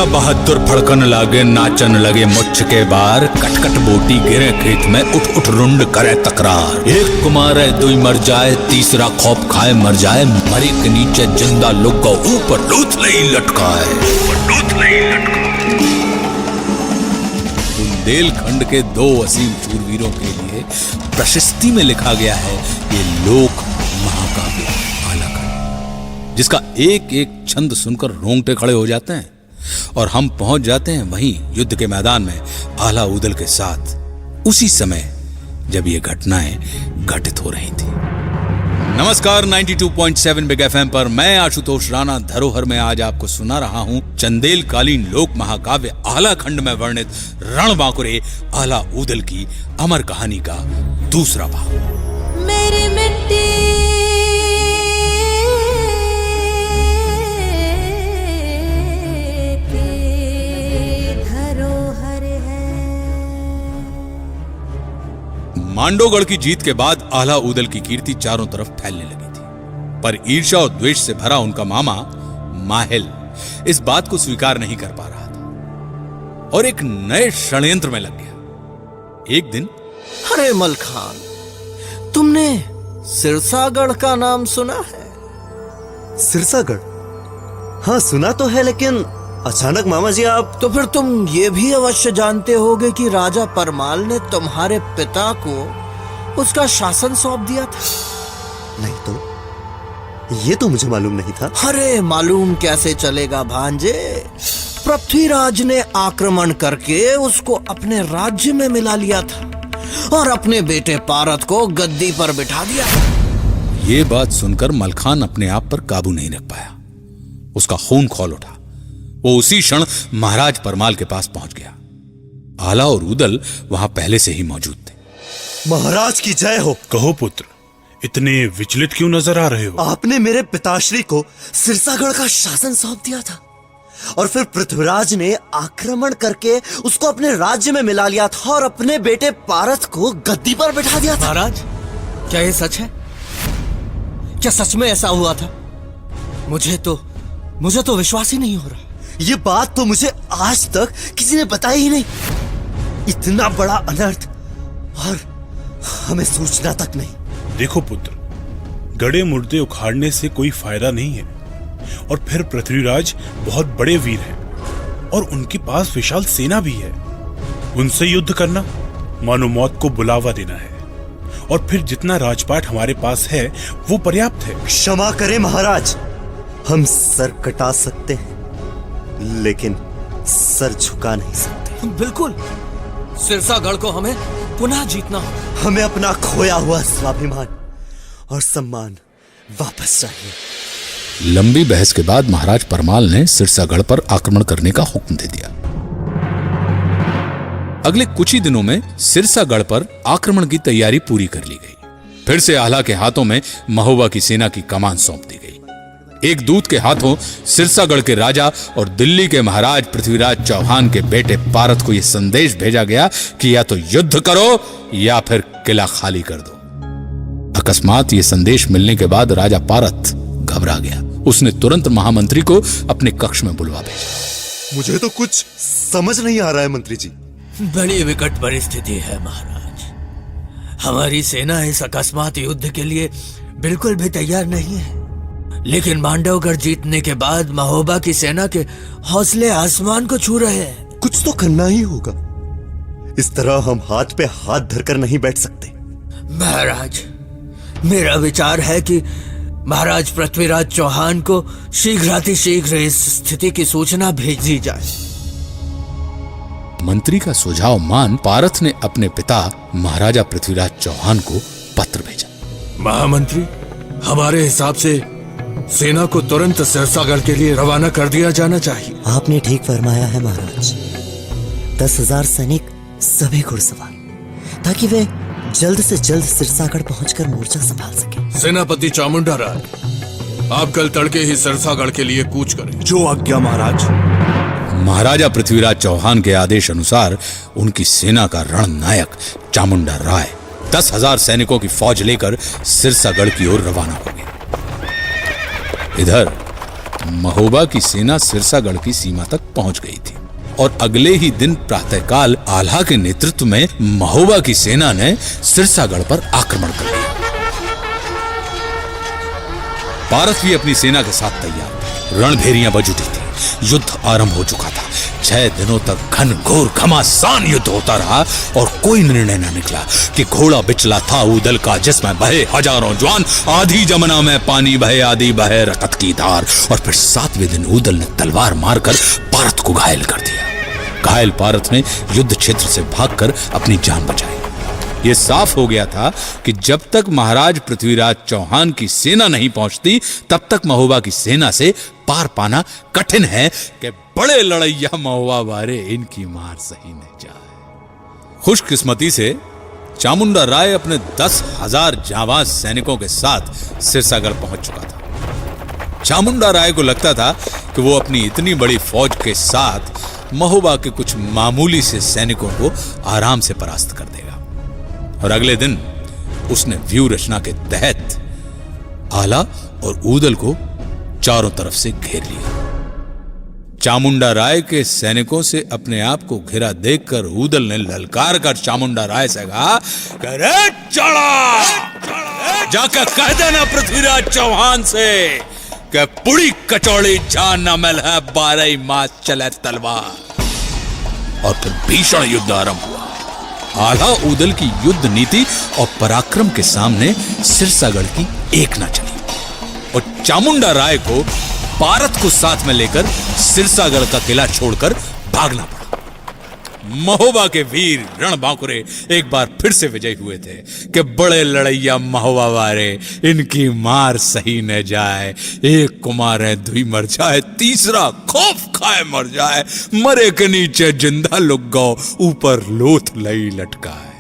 बहादुर फड़कन लागे, नाचन लगे मुच्छ के बार, कटकट बोटी गिरे खेत में, उठ उठ रुंड करे तकरार। एक कुमार है दुई मर जाए, तीसरा खौफ खाए मर जाए, मरी के नीचे जिंदा लोग को ऊपर लूथ नहीं लटकाए। बुंदेलखंड के दो असीम शूरवीरों के लिए प्रशस्ति में लिखा गया है ये लोक महाकाव्य आलाखंड, जिसका एक एक छंद सुनकर रोंगटे खड़े हो जाते हैं और हम पहुंच जाते हैं वहीं युद्ध के मैदान में आला ऊदल के साथ, उसी समय जब ये घटनाएं घटित हो रही थी। नमस्कार, 92.7 बिग एफएम पर मैं आशुतोष राणा धरोहर में आज आपको सुना रहा हूं चंदेलकालीन लोक महाकाव्य आलाखंड में वर्णित रणबांकुरे आला ऊदल की अमर कहानी का दूसरा भाग। मेरी मिट्टी मांडोगढ़ की जीत के बाद आला ऊदल की कीर्ति चारों तरफ फैलने लगी थी, पर ईर्ष्या और द्वेष से भरा उनका मामा माहिल इस बात को स्वीकार नहीं कर पा रहा था और एक नए षड्यंत्र में लग गया। एक दिन, अरे मलखान, तुमने सिरसागढ़ का नाम सुना है? सिरसागढ़? हाँ सुना तो है, लेकिन अचानक मामा जी आप। तो फिर तुम ये भी अवश्य जानते होगे कि राजा परमाल ने तुम्हारे पिता को उसका शासन सौंप दिया था। नहीं तो ये तो मुझे मालूम नहीं था। अरे मालूम कैसे चलेगा भांजे, पृथ्वीराज ने आक्रमण करके उसको अपने राज्य में मिला लिया था और अपने बेटे पारत को गद्दी पर बिठा दिया। ये बात सुनकर मलखान अपने आप पर काबू नहीं रख पाया, उसका खून खौल उठा। वो उसी क्षण महाराज परमाल के पास पहुंच गया। आला और ऊदल वहां पहले से ही मौजूद थे। महाराज की जय हो। कहो पुत्र, इतने विचलित क्यों नजर आ रहे हो? आपने मेरे पिताश्री को सिरसागढ़ का शासन सौंप दिया था और फिर पृथ्वीराज ने आक्रमण करके उसको अपने राज्य में मिला लिया था और अपने बेटे पारस को गद्दी पर बिठा दिया था। महाराज, क्या ये सच है? क्या सच में ऐसा हुआ था? मुझे तो विश्वास ही नहीं हो रहा। ये बात तो मुझे आज तक किसी ने बताई ही नहीं। इतना बड़ा अनर्थ और हमें सूचना तक नहीं। देखो पुत्र, गड़े मुर्दे उखाड़ने से कोई फायदा नहीं है और फिर पृथ्वीराज बहुत बड़े वीर हैं और उनके पास विशाल सेना भी है। उनसे युद्ध करना मानो मौत को बुलावा देना है और फिर जितना राजपाट हमारे पास है वो पर्याप्त है। क्षमा करें महाराज, हम सर कटा सकते हैं लेकिन सर झुका नहीं सकते। बिल्कुल, सिरसागढ़ को हमें पुनः जीतना होगा। हमें अपना खोया हुआ स्वाभिमान और सम्मान वापस चाहिए। लंबी बहस के बाद महाराज परमाल ने सिरसागढ़ पर आक्रमण करने का हुक्म दे दिया। अगले कुछ ही दिनों में सिरसागढ़ पर आक्रमण की तैयारी पूरी कर ली गई। फिर से आला के हाथों में महोबा की सेना की कमान सौंप दी गई। एक दूत के हाथों सिरसागढ़ के राजा और दिल्ली के महाराज पृथ्वीराज चौहान के बेटे पारत को यह संदेश भेजा गया कि या तो युद्ध करो या फिर किला खाली कर दो। अकस्मात ये संदेश मिलने के बाद राजा पारत घबरा गया। उसने तुरंत महामंत्री को अपने कक्ष में बुलवा भेजा। मुझे तो कुछ समझ नहीं आ रहा है मंत्री जी। बड़ी विकट परिस्थिति है महाराज। हमारी सेना इस अकस्मात युद्ध के लिए बिल्कुल भी तैयार नहीं है, लेकिन मांडवगढ़ जीतने के बाद महोबा की सेना के हौसले आसमान को छू रहे हैं। कुछ तो करना ही होगा। इस तरह हम हाथ पे हाथ धरकर नहीं बैठ सकते। महाराज, मेरा विचार है कि महाराज पृथ्वीराज चौहान को शीघ्रातिशीघ्र इस स्थिति की सूचना भेज दी जाए। मंत्री का सुझाव मान पारथ ने अपने पिता महाराजा पृथ्वीराज चौहान को पत्र भेजा। महामंत्री, हमारे हिसाब से सेना को तुरंत सिरसागढ़ के लिए रवाना कर दिया जाना चाहिए। आपने ठीक फरमाया है महाराज। 10,000 सैनिक, सभी घुड़सवार, ताकि वे जल्द से जल्द सिरसागढ़ पहुंचकर मोर्चा संभाल सके। सेनापति चामुंडा राय, आप कल तड़के ही सिरसागढ़ के लिए कूच करें। जो आज्ञा महाराज। महाराजा पृथ्वीराज चौहान के आदेश अनुसार उनकी सेना का रणनायक चामुंडा राय 10,000 सैनिकों की फौज लेकर सिरसागढ़ की ओर रवाना हो गया। इधर महोबा की सेना सिरसागढ़ की सीमा तक पहुंच गई थी और अगले ही दिन प्रातःकाल आल्हा के नेतृत्व में महोबा की सेना ने सिरसागढ़ पर आक्रमण कर लिया। पारस भी अपनी सेना के साथ तैयार थे। रणभेरियां बज उठी थी। युद्ध आरंभ हो चुका था। 6 दिनों तक घनघोर घमासान युद्ध होता रहा और कोई निर्णय न निकला कि घोड़ा बिचला था ऊदल का, जिसमें बहे हजारों जवान, आधी जमुना में पानी बहे, आधी बहे रकत की धार। और फिर 7वें दिन ऊदल ने तलवार मारकर पारत को घायल कर दिया। घायल पारत ने युद्ध क्षेत्र से भागकर अपनी जान बचाई। यह साफ हो गया था कि जब तक महाराज पृथ्वीराज चौहान की सेना नहीं पहुंचती तब तक महोबा की सेना से पार पाना कठिन है कि बड़े लड़ैया महोबा वारे इनकी मार सही न जाए। खुशकिस्मती से चामुंडा राय अपने 10,000 जांबाज सैनिकों के साथ सिरसागढ़ पहुंच चुका था। चामुंडा राय को लगता था कि वो अपनी इतनी बड़ी फौज के साथ महोबा के कुछ मामूली से सैनिकों को आराम से परास्त कर देगा। और अगले दिन उसने व्यूह रचना के तहत आला और ऊदल को चारों तरफ से घेर लिया। चामुंडा राय के सैनिकों से अपने आप को घिरा देखकर ऊदल ने ललकार कर चामुंडा राय से कहा, "अरे चढ़ा, जाकर कह देना पृथ्वीराज चौहान से कि पुड़ी कचौड़ी जान न मिल है, 12 मास चले तलवार।" और फिर भीषण युद्ध आरंभ हुआ। आल्हा ऊदल की युद्ध नीति और पराक्रम के सामने सिरसागढ़ की एक न चली और चामुंडा राय को पारत को साथ में लेकर सिरसागढ़ का किला छोड़कर भागना पड़ा। महोबा के वीर रणबांकुरे एक बार फिर से विजयी हुए थे कि बड़े लड़ैया महोबा वारे इनकी मार सही न जाए। एक को मारे दुई मर जाए, तीसरा खौफ खाए मर जाए, मरे के नीचे जिंदा लुक गो, ऊपर लोथ लई लटकाए।